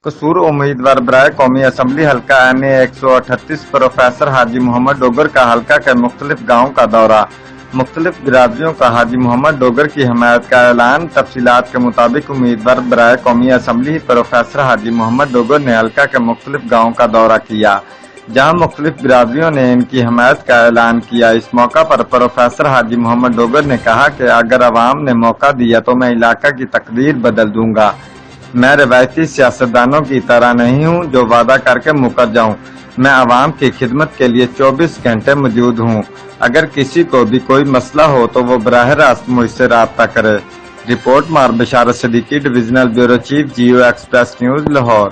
कसूर उम्मीदवार बराए कौमी असम्बली हल्का NA 138 प्रोफेसर हाजी मोहम्मद डोगर का हल्का के मुख्तलिफ गाँव का दौरा। मुख्तलिफ बिरादरियों का हाजी मोहम्मद डोगर की हमायत का ऐलान। तफसीलात के मुताबिक उम्मीदवार बराए कौमी असम्बली प्रोफेसर हाजी मोहम्मद डोगर ने हल्का के मुख्तलिफ गाँव का दौरा किया, जहाँ मुख्तलिफ बिरादरियों ने इनकी हमायत का ऐलान किया। इस मौका पर प्रोफेसर हाजी मोहम्मद डोगर ने कहा कि अगर अवाम ने मौका दिया तो मैं इलाका की तकदीर बदल दूंगा। मैं रवायती सियासतदानों की तरह नहीं हूँ जो वादा करके मुकर जाऊँ। मैं आवाम की खिदमत के लिए 24 घंटे मौजूद हूँ। अगर किसी को भी कोई मसला हो तो वो बराह रास्त मुझसे राब्ता करे। रिपोर्ट मार बशारत सिद्दीकी, डिविजनल ब्यूरो चीफ, जियो एक्सप्रेस न्यूज, लाहौर।